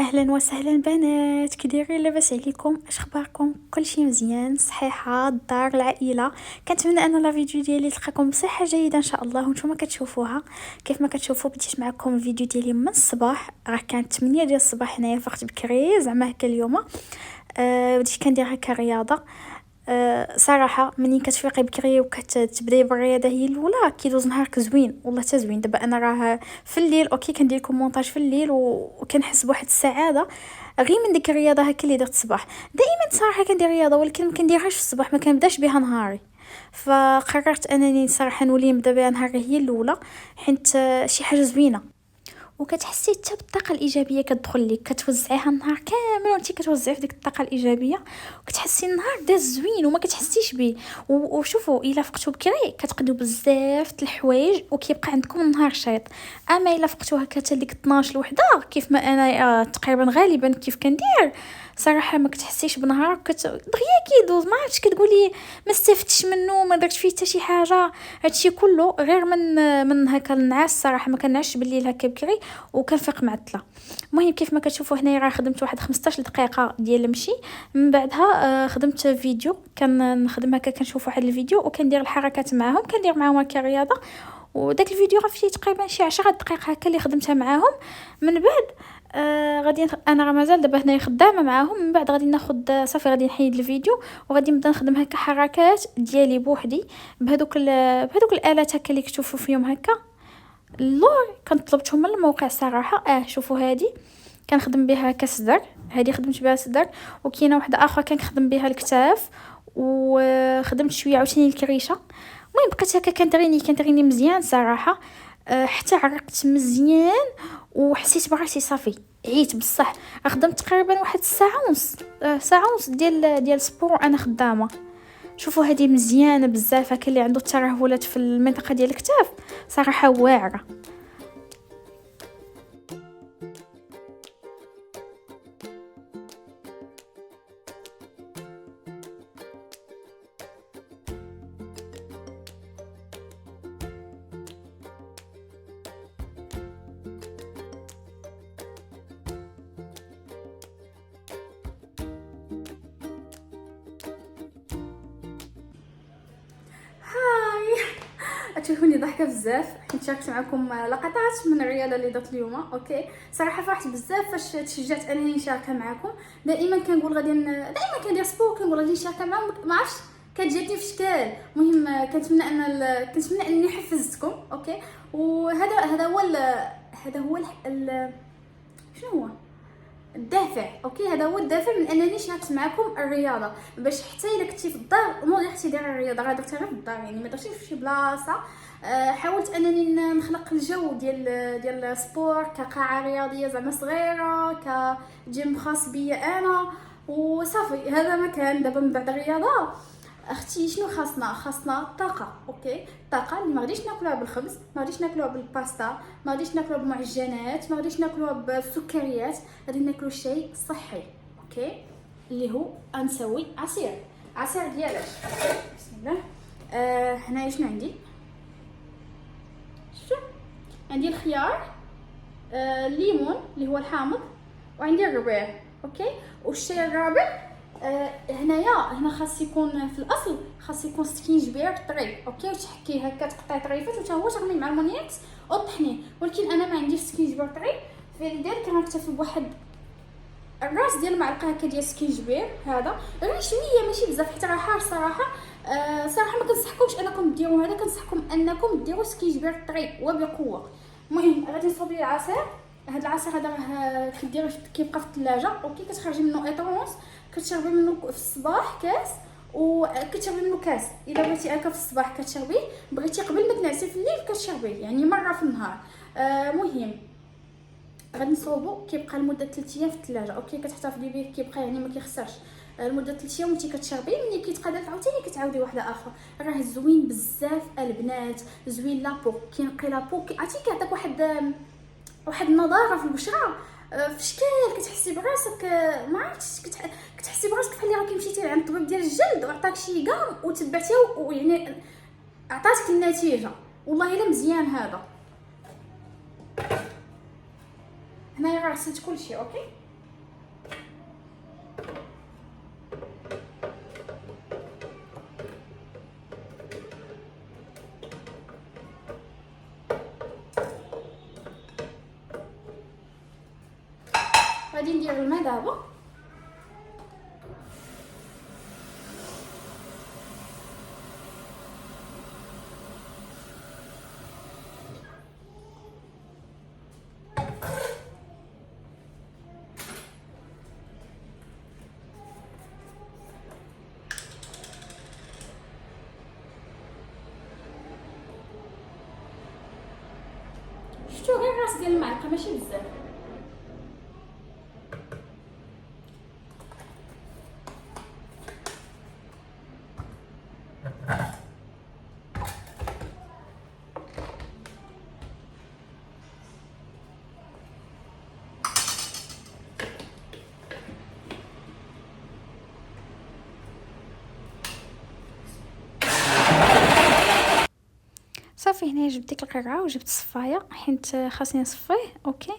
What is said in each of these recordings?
اهلا وسهلا بنات، كي دايرين؟ لاباس عليكم؟ اش اخباركم؟ كلشي مزيان؟ صحيحه الدار العائله؟ كنتمنى ان لا فيديو ديالي تلقاكم بصحه جيده ان شاء الله وانتم كتشوفوها. كيف ما كتشوفوا بديت معكم الفيديو ديالي من الصباح، راه كانت 8 ديال الصباح، هنايا فقت بكري زعما هكا اليوم. بديت كندير هكا رياضه. صراحه ملي كتفيقي بكري وكتبداي بالرياضه هي الاولى كيدوز نهارك زوين والله حتى زوين. دابا انا راه في الليل اوكي كندير لكم مونتاج في الليل وكنحس بواحد السعاده غير من ديك الرياضه هكا اللي درت الصباح. دائما صراحه كندير رياضه ولكن ما كنديرهاش في الصباح، ما كنبداش بها نهاري. فقررت انني صراحه نولي نبدا بها نهاري هي الاولى، حيت شي حاجه زوينه وكتحسي حتى بالطاقه الايجابيه كتدخل لك، كتوزعيها النهار كامل وانت كتوزعي في ديك الطاقه الايجابيه وكتحسي النهار داز زوين وما كتحسيش به. وشوفوا الا فقتوا بكري كتقدوا بزاف د الحوايج وكيبقى عندكم النهار شيط. اما الا فقتوا هكا حتى ديك 12 الوحده كيف ما انا تقريبا غالبا كيف كندير، صراحه ما كتحسيش بنهار دغيا كيدوز، ما عرفتش، كتقولي ما استفدتش منه، ما درت فيه حتى شي حاجه. هادشي كله غير من هكا النعاس. صراحه ما كنعش بالليل هكا بكري وكنفيق معطله. المهم كيف ما كتشوفوا هنايا راه خدمت واحد 15 دقيقه ديال المشي، من بعدها خدمت فيديو، كنخدم هكا كنشوف واحد الفيديو وكندير الحركات معاهم، كندير معاهم هكا رياضه. وداك الفيديو راه فيه تقريبا شي 10 دقائق هكا اللي خدمتها معاهم. من بعد غادي انا راه مازال دابا هنايا خدامه معاهم، من بعد غادي ناخذ صافي غادي نحيد الفيديو وغادي نبدا نخدم هكا حركات ديالي بوحدي بهذوك الالات هكا اللي كتشوفوا فيهم هكا. اللور كنت طلبتهم من الموقع صراحه. شوفوا هذه كنخدم بها كصدر، هذه خدمت بها صدر، وكاينه واحده اخرى كنخدم بها الكتاف، وخدمت شويه عاوتاني الكريشه. المهم بقيت هكا كنتريني مزيان صراحه. حتى عرقت مزيان وحسيت براسي صافي عييت بصح. خدمت تقريبا واحد ساعه ونص، ساعه ونص ديال سبور وانا خدامه. شوفوا هذه مزيانه بزاف هكا، اللي عنده ترهلات في المنطقه ديال الكتاف صراحه واعره. تشوفوني ضحكه بزاف حيت شاركت معكم لقطات من الرياضه اللي درت اليوم. اوكي صراحه فرحت بزاف فاش تشجعت انني نشاركها معكم. دائما كنقول دائما كندير سبور كنقول غادي نشاركها معكم، ما عرفتش كانت جاتني في شكل. المهم كنتمنى كنتمنى اني حفزتكم. اوكي هذا هو شنو هو الدافع. اوكي هذا هو الدافع من انني شاركت معكم الرياضه، باش حتى الا كنتي في الدار مو غير دير الرياضه، راه درتها غير في الدار يعني ما درتيش في شي بلاصه. حاولت انني نخلق الجو ديال السبور كقاعه رياضيه زعما صغيره، كجيم خاص بيا انا وصافي. هذا ما كان. دابا من بعد الرياضه اختي شنو خاصنا طاقه. اوكي الطاقه اللي ما غاديش ناكلوها بالخبز، ما غاديش ناكلوها بالباستا، ما غاديش ناكلوها بالمعجنات، ما غاديش ناكلوها بالسكريات، غادي ناكلو شيء صحي. اوكي اللي هو غنسوي عصير ديالاش. بسم الله. هنايا شنو عندي؟ شفتوا عندي الخيار، الليمون اللي هو الحامض، وعندي الربيع. اوكي والشيء الرابع هنا خاص يكون في الاصل خاص يكون سكينجبير طري. اوكي وتحكيه هكا تقطعي طريفات وتا هو ترمي مع المونيكس وطحنيه، ولكن انا ما عنديش سكينجبير طري، فلذلك كنكتفي بواحد الراس ديال المعلقه هكا ديال سكينجبير. هذا غير شويه ماشي بزاف حيت راه حار صراحه. صراحه ما كنصحكمش انكم ديروا هذا، كنصحكم انكم ديروا سكينجبير طري وبقوه. المهم غادي نصوب لي العصير. هذا العصير هذا راه كديروه كيبقى في الثلاجه. اوكي كتخرجي منه ايطونس، كتشربي منه في الصباح كاس وكتشربي منه كاس. الا بغيتي هكا في الصباح كتشربيه، بغيتي قبل ما تنعسي في الليل كتشربيه، يعني مره في النهار. مهم غادي نصوبو كيبقى لمده 3 ايام في الثلاجه. اوكي كتحتفظي به كيبقى يعني ما كيخسرش لمده 3 ايام وانت كتشربيه. ملي كيتقادر عاوتاني كتعاودي واحده اخرى. راه زوين بزاف البنات، زوين لابو، كينقي لابو، عرفتي كيعطيك واحد النضاره في البشره. في شكل كتحسي براسك ما عرفتش كتحسي براسك بحال اللي راكي مشيتي عند الطبيب ديال الجلد وعطاك شي كام وتبعتيه ويعني عطاتك النتيجه. والله الا مزيان هذا. هنايا راه غسلت كلشي. اوكي غادي ندير الماء دابا. شفتوا غير راس ديال المعلقه ماشي بزاف. صافي هنايا جبت ديك القرعه وجبت الصفايه حيت خاصني نصفيه. اوكي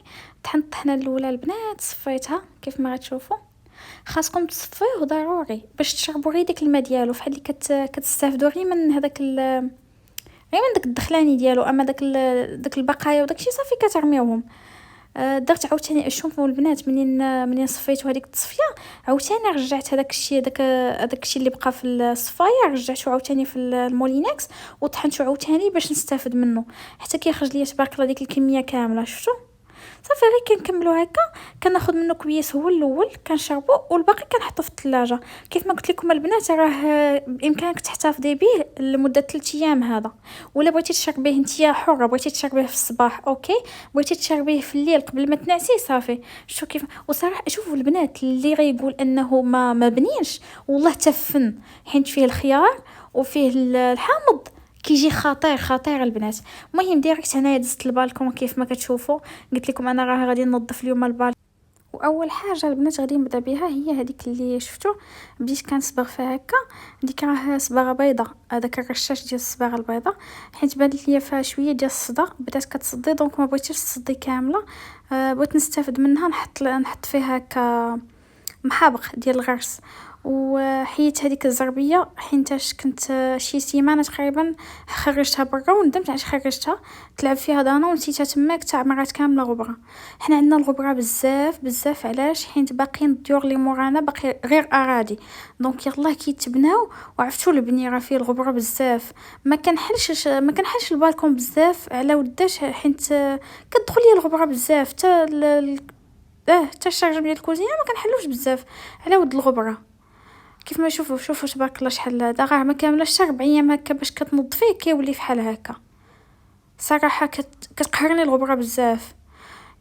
طحنت الطحنه الاولى البنات، صفيتها كيف ما غتشوفوا. خاصكم تصفيوه ضروري باش تشربوا غير داك الماء ديالو، فحال اللي كتستافدوا غير من هذاك غير من داك الدخلاني ديالو، اما داك البقايا وداكشي صافي كترميوهم. درت عاوتاني شوفوا البنات منين صفيتو هذيك التصفيه، عاوتاني رجعت هذاك الشيء اللي بقى في الصفايه، رجعته عاوتاني في المولينكس وطحنته عاوتاني باش نستافد منه حتى كيخرج ليا تبارك الله ديك الكميه كامله. شفتوا صافي غير كنكملوا هكا، كناخذ منه كويس هو الاول كنشربو والباقي كنحطو في الثلاجه. كيف ما قلت لكم البنات راه بامكانك تحتفظي به لمده 3 ايام هذا، ولا بغيتي تشربيه نتيا حره، بغيتي تشربيه في الصباح اوكي، بغيتي تشربيه في الليل قبل ما تنعسي صافي. شوفوا كيف. وصراحه شوفوا البنات اللي غيقول انه ما بنينش والله تفن، حيت فيه الخيار وفيه الحامض كيجي خطير البنات. المهم ديريكت هنايا دزت البالكون كيف ما كتشوفوا، قلت لكم انا راه غادي ننظف اليوم البالكون. واول حاجه البنات غادي نبدا بها هي هذيك اللي شفتوا بديت كنصبغ فيها هكا، ديك راه صباغه بيضه، هذاك الرشاش ديال الصباغه البيضه، حيت بانت ليا فيها شويه ديال الصدى بدات كتصدي، دونك ما بغيتش تصدي كامله. بغيت نستافد منها، نحط فيها هكا محابق ديال الغرس. وحيت هذيك الزربيه حينتاش كنت شي سيمانه تقريبا خرجتها برا وندمت علاش خرجتها، تلعب فيها دانا ونسيتها تماك تعمرات كامله غبره. حنا عندنا الغبره بزاف علاش حيت باقيين الديور اللي مورانا باقي غير اراضي، دونك يلاه كيتبناو وعرفتوا البني راه فيه الغبره بزاف. ما كنحلش البالكون بزاف على وداش حيت كتدخل لي الغبره بزاف حتى الشارجه ديال الكوزينه ما كنحلوش بزاف على ود الغبره. كيف ما شوفوا تبارك الله شحال هذا، راه ما كاملاش 4 ايام هكا باش كتنظفيه كيولي فحال هكا. صراحه كتقهرني الغبره بزاف.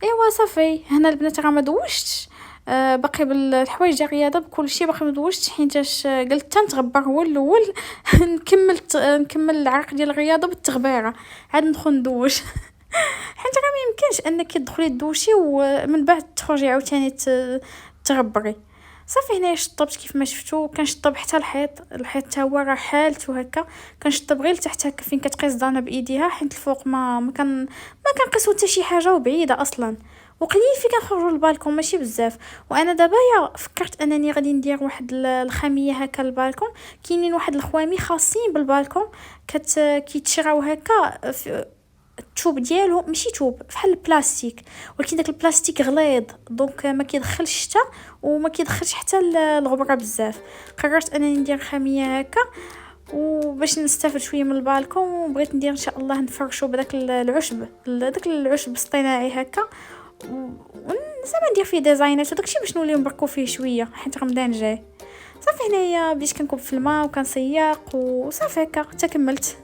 ايوا صافي هنا البنات راه ما دوشتش، باقي بالحوايج ديال الرياضه بكل شيء باقي ما دوشتش حيتاش قلت تنتغبر هو الاول نكمل العرق ديال الرياضه بالتغبيره عاد ندخل ندوش حيت راه ما يمكنش انك تدخلي تدوشي ومن بعد تخرجي عاوتاني تغبري. صافي هنايا شطبت كيف ما شفتوا، كنشطب حتى الحيط تا هو راه حالته هكا، كنشطب غير لتحت هكا فين كتقيس دانا بايديها، حيت الفوق ما كنقيسو حتى شي حاجه وبعيده اصلا، وقليل فين كنخرجوا للبالكون ماشي بزاف. وانا دابا فكرت انني غادي ندير واحد الخاميه هكا للبالكون، كاينين واحد الخوامي خاصين بالبالكون كيتشراو هكا التوب ديالو ماشي توب بحال البلاستيك، ولكن داك البلاستيك غليظ دونك ما كيدخلش الشتا وما كيدخلش حتى الغبره بزاف. قررت انني ندير خاميه هكا وباش نستافد شويه من البالكون، وبغيت ندير ان شاء الله نفرشوا بداك العشب، داك العشب الاصطناعي هكا، زعما ندير فيه ديزاينات وداكشي باش نوليو نبركو فيه شويه حيت رمضان جاي. صافي هنايا بديت كنكب في الماء وكنسيق وصافي هكا حتى كملت.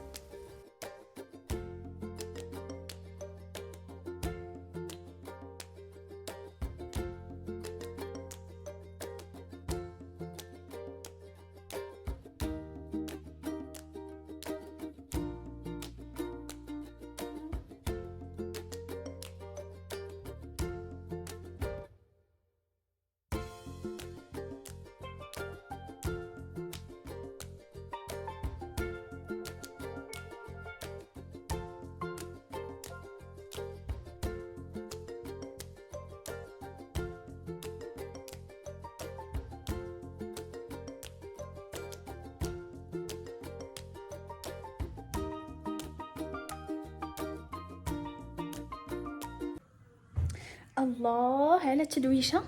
الله على التدويشه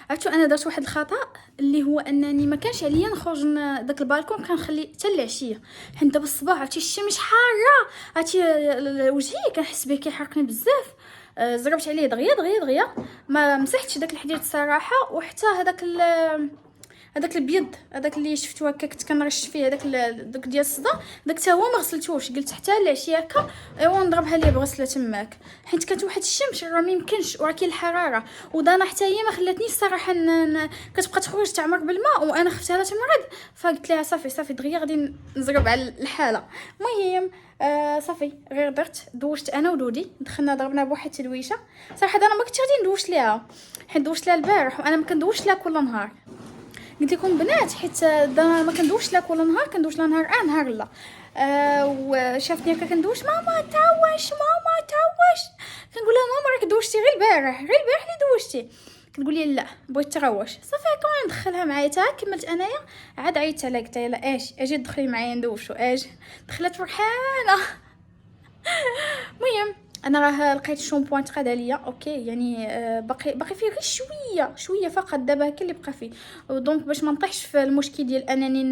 عرفتوا انا درت واحد الخطا اللي هو انني ما كانش عليا نخرج داك البالكون، كنخلي حتى العشيه، حيت دابا الصباح عرفتي الشمس حاره، عرفتي وجهي كنحس به كيحرقني بزاف. زربت عليه دغيا دغيا دغيا، ما مسحتش داك الحديد الصراحه. وحتى هذاك البيض هذاك اللي شفتو هكا كنت كنرش فيه داك ديال الصدا، داك حتى هو ما غسلتوش، قلت حتى العشيه هكا ايوا نضربها ليه بغسله تماك، حيت كانت واحد الشمس راه ما يمكنش، وراه كاين الحراره. ودانا حتى هي ما خلاتنيش الصراحه كتبقى تخرج تعمر بالماء، وانا خفتها لا تمرض، فقلت لها صافي دغيا غادي نزرب على الحاله. المهم صافي غير دوشت انا ودودي، دخلنا ضربنا بواحد التدويشه. صراحه انا ما كنتش غادي ندوش ليها، حيت دوشت لها البارح وانا ما كندوش لها كل نهار، قلت لكم بنات، حيت ما كندوش لها كل نهار، كندوش لها نهار نهار لا. وشافتني هكا كندوش، ماما تاوش كنقول لها ماما راك دوشتي غير البارح اللي دوشتي، كتقول لي لا بغيت تروش. صافي هكا ندخلها معايا حتى كملت انايا، عاد عيطت عليها قلت يلا اجي دخلي معايا ندوشو، دخلت فرحانه. المهم انا راه لقيت الشامبوان تقاد عليا اوكي، يعني باقي فيه غير شويه فقط، دابا هكا اللي بقى فيه. دونك باش ما نطيحش في المشكل ديال انني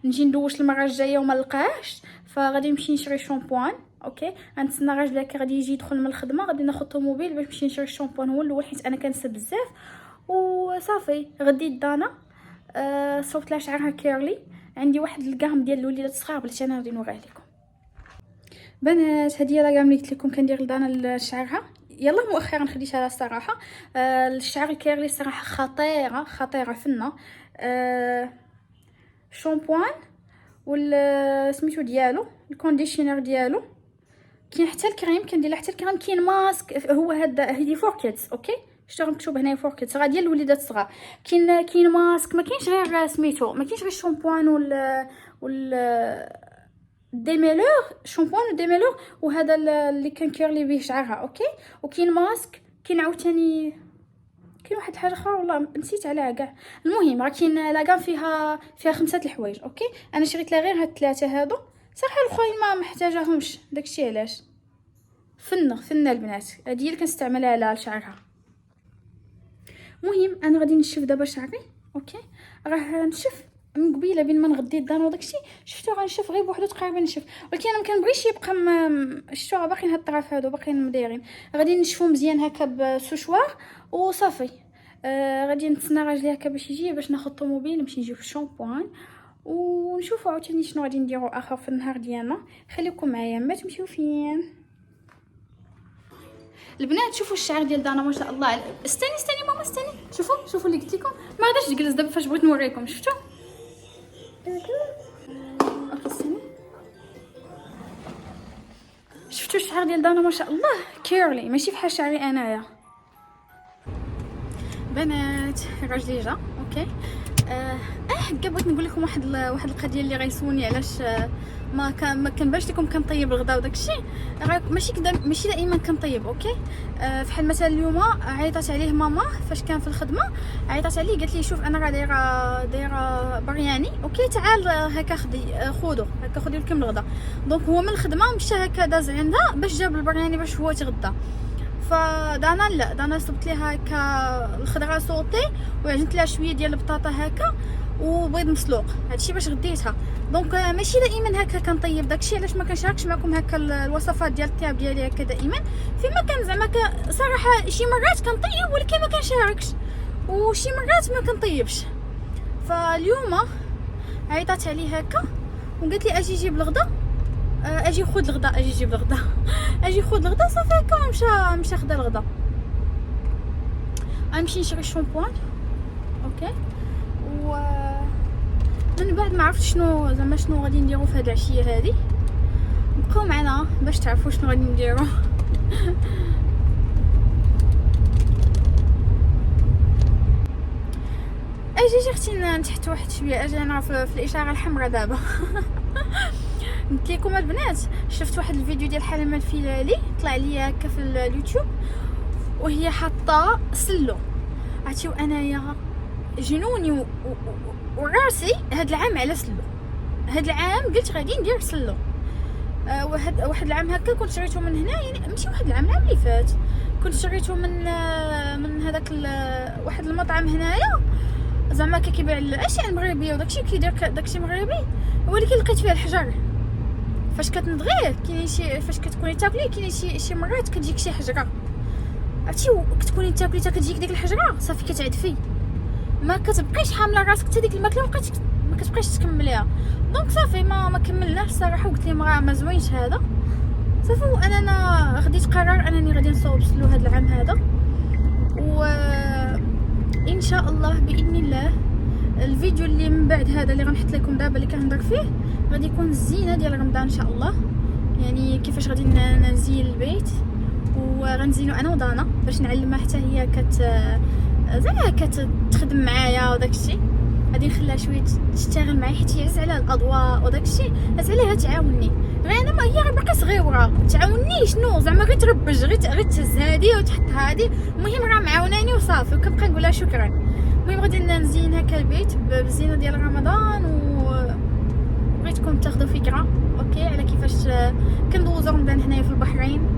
نجي ندوش المره الجايه وما نلقاهش، فغادي نمشي نشري شامبوان اوكي. غنتسنى راجل هكا غادي يجي يدخل من الخدمه، غادي ناخذ الطوموبيل باش نمشي نشري الشامبوان هو الاول، حيت انا كنسى بزاف. وصافي غديت دانا صوبت لها شعرها كيرلي، عندي واحد الكام ديال الوليدات الصغار بلاتي انا غادي نوريه لكم بنات. هذه لا كام اللي قلت لكم كندير لدانا لشعرها، يلا مؤخرا خديتها لها الصراحه. الشعر الكيرلي الصراحه خطيره فنه. شامبوان وال سميتو ديالو، الكونديشنر ديالو، كاين حتى الكريم كندير لها حتى الكريم، كاين ماسك هو هذه فور كيدز اوكي، شتو مكتوب هنايا فور كيدز، راه ديال الوليدات الصغار. كاين ماسك، ما كاينش غير سميتو، ما كاينش غير الشامبوان وال ديميلور، شامبوان وديميلور، وهذا اللي كنكيرلي به شعرها اوكي. وكاين ماسك، كاين عاوتاني كاين واحد الحاجه اخرى والله نسيت عليها كاع. المهم راه كاين لاكام فيها 5 الحوايج اوكي. انا شريت لها غير هاد 3 هادو، صراحه الاخرين ما محتاجاهمش، داكشي علاش فنه البنات، هادي اللي كنستعملها على شعرها. المهم انا غادي نشف دابا شعري اوكي، راه نشف من قبيله بين ما نغدي الدار وداكشي، شفتو غنشوف غير بوحدو تقريبا نشف، ولكن انا ما كنبغيش يبقى شفتو راه باقيين هاد الطرف هادو باقيين مدايرين، غادي نشفو مزيان هكا بسوشوار وصافي. غادي نتسنى راجلي هكا باش يجي باش ناخذ الطوموبيل نمشي نجيب الشامبوان، ونشوفوا عاوتاني شنو غادي نديرو اخر في النهار ديالنا. خليكم معايا ما تمشيو فين البنات. شوفوا الشعر ديال دانا ما شاء الله. استني ماما استني، شوفوا اللي قلت لكم، ما غاديش تجلس دابا فاش بغيت نوريكم، شفتوا اوكي استني. شفتوا الشعر ديال دانا ما شاء الله كيرلي، ماشي بحال شعري انايا بنات. راجلي جا اوكي. هكا بغيت نقول لكم واحد القضيه اللي غيسولني علاش ما كنبانش لكم كنطيب الغدا وداكشي. راه ماشي دائما كنطيب اوكي. فحال مثلا اليوم عيطات عليه ماما فاش كان في الخدمه، عيطات عليه قالت لي شوف انا راه دايره برياني اوكي، تعال هكا خذي لكم الغدا. دونك هو من الخدمه مشى هكا داز عندها باش جاب البرياني باش هو يتغدى. فدانا لا دانا صبت ليها هكا الخضره صوتي، وعجنت لها شويه ديال البطاطا هكا وبيض مسلوق، هادشي باش غديتها. دونك ماشي دائما هكا كنطيب، داكشي علاش ما كنشاركش معكم هكا الوصفات ديال الطياب ديالي هكا دائما. فيما كان زعما صراحه شي مرات كنطيب ولكن ما كنشاركش، وشي مرات ما كنطيبش. فاليوم عيطات عليه هكا وقالت لي اجي جيب الغدا، اجي خذ الغدا، اجي جيب الغدا اجي خذ الغدا. صافي هكا مشى خدا الغدا. غنمشي نشري الشامبوان اوكي، و من بعد ما عرفت شنو غادي نديرو في هاد العشيه هادي. بقاو معنا باش تعرفوا شنو غادي نديرو. اجي اختي نتحت واحد شويه، اجي انا في الاشاره الحمراء دابا. قلت لكم البنات شفت واحد الفيديو ديال حليمه الفيلالي طلع لي هكا في اليوتيوب، وهي حاطه سلو. عرفتي انايا جنوني وراسي هاد العام على سلو. هاد العام قلت غادي ندير سلو. واحد العام هكا كنت شريته من هنا، يعني ماشي واحد العام اللي فات كنت شريته من هذاك واحد المطعم هنايا زعما كيبيع الاشياء المغربيه وداكشي كيدير داكشي مغربي، ولكن لقيت فيه الحجر. فاش كتنضغيه كاين شي، فاش كتكوني تاكلي كاين شي مرات كتجيك شي حجره، عرفتي، كتكوني تاكلي كتجيك ديك الحجره صافي كتعدفي، ما كتبقيش حامله راسك حتى ديك الماكله ما كتبقيش تكمليها. دونك صافي ما كملناش الصراحه، وقلت لي ما زوينش هذا صافي. وانا خديت قرار انني غادي نصوب سلو هذا العام هذا، و ان شاء الله باذن الله الفيديو اللي من بعد هذا اللي غنحط لكم دابا اللي كنهضر فيه غادي يكون الزينه ديال رمضان ان شاء الله. يعني كيفاش غادي نزين البيت، وغنزينو انا ودانا باش نعلمها حتى هي زعما كتخدم معايا وداكشي. غادي نخليها شويه تشتغل معايا حيت هي عز على الاضواء وداكشي، عز عليها تعاوني. غير انا ما هي غير باقي صغيره تعاوني شنو زعما غير تربج، غير تهز هادي وتحط هادي، المهم راه معاوناني وصافي، وكنبقى نقول لها شكرا. المهم غادي نزين هكا البيت بالزينه ديال رمضان، بغيتكم تاخذوا فكره اوكي على كيفاش كندوزو رمضان هنايا في البحرين.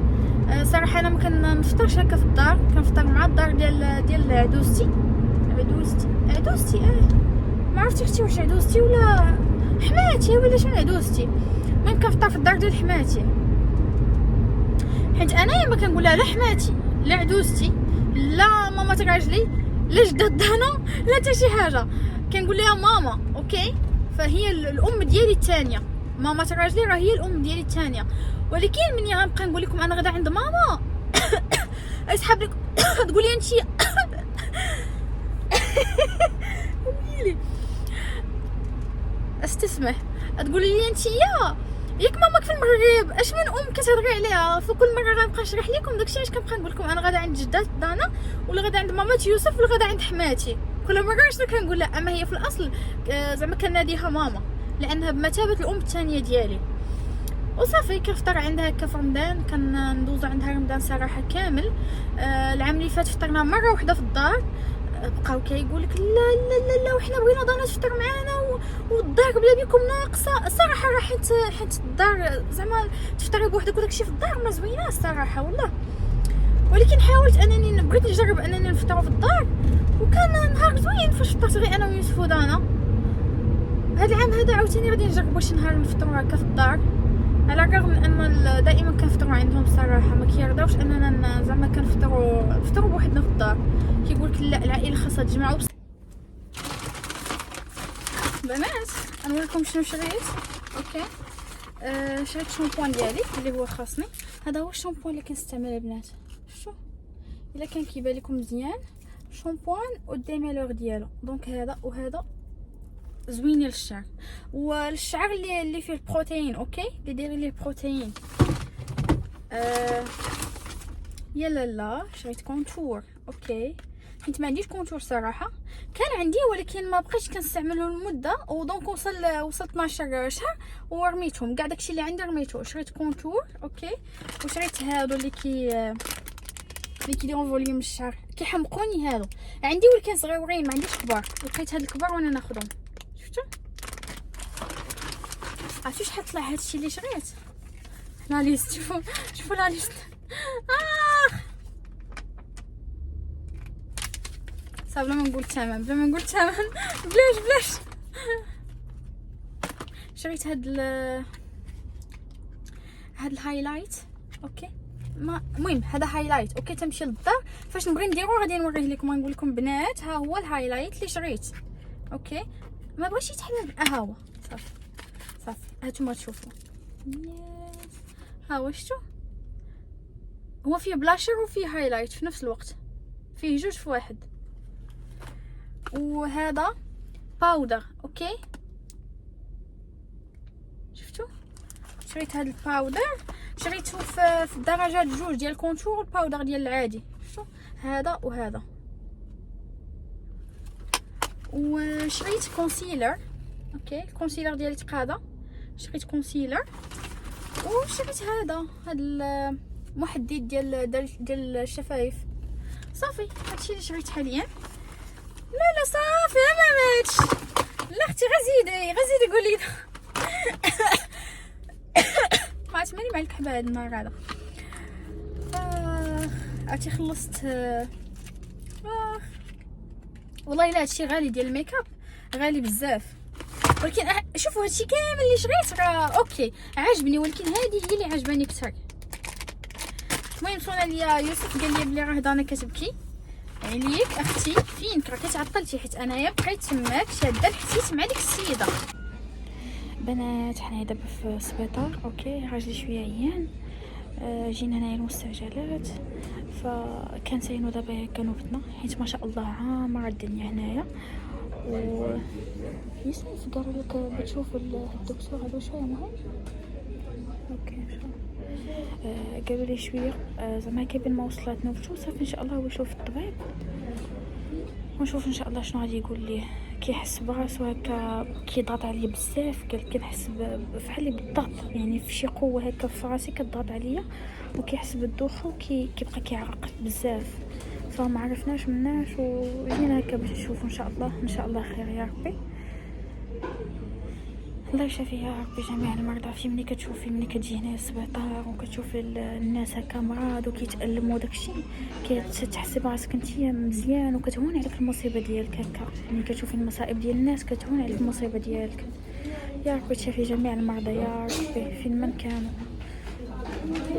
صراحه انا ما كنفطرش هكا في الدار، كنفطر مع الدار ديال عدوزتي ما عرفتش اختي واش عدوزتي ولا حماتي ولا شنو عدوزتي. المهم كنفطر في الدار ديال حماتي، حيت انايا ما كنقول لها لا حماتي لا عدوزتي لا ماما راجلي لا جدة دانا لا حتى شي حاجه، كنقول لها ماما اوكي. فهي الام ديالي الثانيه، ماما راجلي راه هي الام ديالي الثانيه. ولكن مني غنبقى نقول لكم انا غدا عند ماما اسحب لك تقولي انت ويلي استسمح، تقولي لي انت ياك ماماك في المغرب اش من ام كتهضري عليها. فكل مره غنبقى نشرح لكم داكشي علاش كنبقى نقول لكم انا غدا عند جدات دانا، ولا غدا عند مامات يوسف، ولا غدا عند حماتي. كل مره شنو كنقول لها؟ اما هي في الاصل زعما كناديها ماما لانها بمثابه الام الثانيه ديالي. وصافي كنفطر عندها هكا في رمضان، كندوزو عندها رمضان صراحه كامل. العام اللي فات فطرنا مره واحده في الدار، بقاو كيقول لك لا لا لا لا وحنا بغينا دانا تفطر معانا والدار بلا بكم ناقصه. الصراحه راه حيت الدار زعما تفطري بوحدك وداكشي في الدار ما زويناش الصراحه والله. ولكن حاولت انني بغيت نجرب انني نفطروا في الدار، وكان نهار زوين فاش فطرت غير انا ويوسف ودانا. هذا العام هذا عاوتاني غادي نجربوا شي نهار نفطروا هكا في الدار، على الرغم من ان دائما كنفطروا عندهم الصراحه ما كيرضاوش اننا زعما نفطروا بوحدنا في الدار. كيقول لك لا العائله خاصها تجمعوا. بنات نوريكم شنو شريت اوكي. شريت شامبوان ديالي اللي هو خاصني. هذا هو الشامبوان اللي كنستعمل البنات، شفتوا الا كان كيبان لكم مزيان شامبوان والديميلور ديالو. دونك هذا وهذا زوينين للشعر، والشعر اللي فيه البروتين اوكي، اللي دايرين ليه بروتين. يلا لا شريت كونتور اوكي، حيت ما عنديش كونتور صراحه، كان عندي ولكن ما بقيتش كنستعمله لمده، ودونك وصلت 12 شهر ورميتهم كاع داكشي اللي عندي رميته. شريت كونتور اوكي، وشريت هادو اللي كيديروا فوليوم الشعر، كيحمقوني هادو عندي ولكن صغيورين ما عنديش كبار. لقيت هاد الكبار وانا ناخذهم. شفتوا عرفتوا شحال طلع هادشي اللي شريت؟ لا ليست، شوفوا لا ليست. صافي بلا ما نقول الثمن بلاش. شريت هاد الهايلايت اوكي. المهم هذا هايلايت اوكي، تمشي للدار فاش نبغي نديرو غادي نوريه لكم، غنقول لكم بنات ها هو الهايلايت اللي شريت اوكي. ما بغيتش يتحمل ها هو صافي هانتوما تشوفوا. ها هو شفتوا، هو فيه بلاشر وفيه هايلايت في نفس الوقت، فيه جوج في واحد. وهذا باودر اوكي، شفتوا شريت هذا الباودر، شريته في الدرجات جوج ديال الكونتور والباودر ديال العادي. شفتوا هذا وهذا. وشريت كونسيلر اوكي، الكونسيلر ديالي تقاضى، شريت كونسيلر. وشريت هذا المحدد ديال الشفايف. صافي هادشي اللي شريت حاليا. لا صافي ما ماتش. لا اختي غزيدي قولي ما عرفت مالي مع الكحبه هاد النهار هذا. عرفتي خلصت والله الا هادشي غالي ديال الميك اب، غالي بزاف. ولكن شوفوا هادشي كامل اللي شريت راه اوكي عاجبني، ولكن هذه هي اللي عجباني اكثر. المهم صونا ليا يوسف قال لي بلي راه دانا كتبكي عليك اختي، فينك راه كتعطلتي؟ حيت انايا بقيت تماك شاده حسيت مع ديك السيده. بنات حنايا دابا في السبيطار، اوكي راجلي شويه عيان، جينا هنايا المستعجلات، فكان ساينو دابا كنوبتنا حيت ما شاء الله عامره الدنيا هنايا. و يوسف قالوا لك بتشوف الدكتور هذا شويه مهم، اوكي قالوا لي شويه زعما كيبين ما وصلت نوبته صافي ان شاء الله هو يشوف الطبيب ونشوف ان شاء الله شنو غادي يقول لي. كيحس براسو هكا كيضغط عليا بزاف، قال كنحس بحال بالضغط، يعني في شي قوه هكا في راسي كتضغط عليا وكيحس بالدوخه كيبقى كيعرق بزاف، فما عرفناش مناش وجينا هكا باش نشوفو ان شاء الله. ان شاء الله خير يا ربي، الله يشافي يا ربي جميع المرضى. في ملي كتشوفي ملي كتجي هنا للسبيطار وكتشوفي الناس هكا مرض وكيتألموا وداكشي، كتحسي براسك نتيا مزيان وكتهون عليك المصيبه ديالك هكا. ملي كتشوفي المصائب ديال الناس كتهون عليك المصيبه ديالك. يا ربي تشافي جميع المرضى يا ربي فين من كانوا،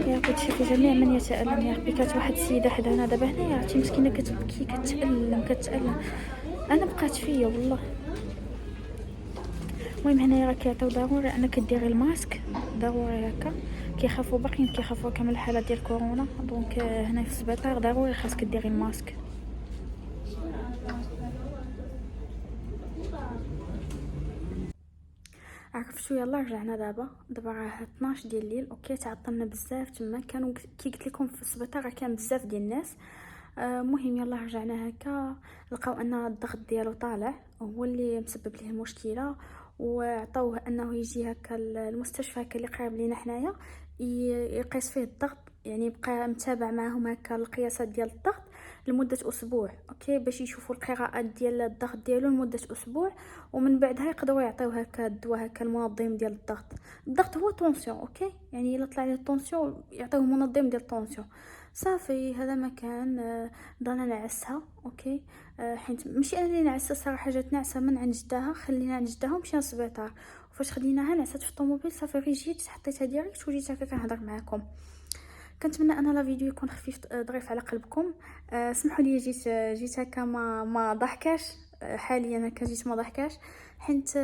يا ربي تشافي جميع من يتألم يا ربي. كانت واحد السيده حدانا دابا هنايا عرفتي مسكينه كتبكي كتألم انا بقات فيا والله. المهم هنايا راه كيعطيو ضروري انك ديري الماسك ضروري هكا، كيخافوا باقيين كيخافوا كامل الحاله ديال كورونا، دونك هنا في السبيطار ضروري خاصك ديري الماسك. عرفتوا يلا رجعنا دابا راه 12 ديال الليل، اوكي تعطلنا بزاف تما. كانوا كي قلت لكم في السبيطار راه كان بزاف ديال الناس. مهم يلا رجعنا هكا، لقاو ان الضغط ديالو طالع هو اللي مسبب ليه المشكله، وعطاوه انه يجي هكا المستشفى هكا اللي قريب لينا حنايا يقيس فيه الضغط، يعني يبقى متابع معهم هكا القياسات ديال الضغط لمده اسبوع، اوكي باش يشوفوا القراءات ديال الضغط ديالو لمده اسبوع، ومن بعدها يقدروا يعطيوه هكا الدواء هكا المنظم ديال الضغط هو طونسيون، اوكي يعني الا طلع ليه الطونسيون يعطيوه منظم ديال الطونسيون. صافي هذا ما كان. ضلنا نعسها، اوكي حيت ماشي انا اللي نعسها صراحه، جات نعسه من عند جداها، خلينا عند جداها ومشينا للسبيطار. وفاش خديناها نعست في الطوموبيل صافي غير جيت حطيتها ديريكت وجيت هكا كنهضر معاكم. كنتمنى انا لا فيديو يكون خفيف ظريف على قلبكم. سمحوا لي جيت هكا ما ضحكاش، حاليا هكا جيت ما ضحكاش حيت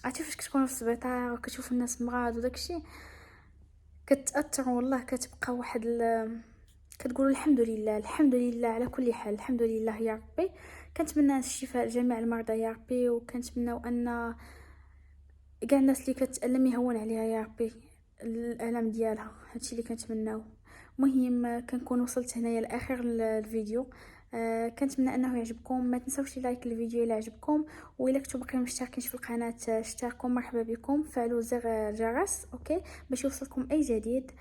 عرفتي فاش كتكونوا في السبيطار وكتشوفوا الناس مرض وداكشي كتاثر والله، كتبقى واحد كتقولوا الحمد لله الحمد لله على كل حال، الحمد لله يا ربي. كنتمنى الشفاء لجميع المرضى يا ربي، وكنتمناو ان كاع الناس اللي كتألم يهون عليها يا ربي الالم ديالها، هادشي اللي كنتمناو. مهم كنكون وصلت هنايا لاخر الفيديو. كنتمنى انه يعجبكم، ما تنسوش لايك الفيديو الى عجبكم، والا كنتو باقيين مشتركينش في القناه اشتركوا، مرحبا بكم، فعلوا زر الجرس اوكي باش يوصلكم اي جديد.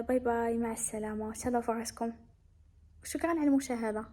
باي باي، مع السلامه، تهلاو في راسكم، شكرا على المشاهده.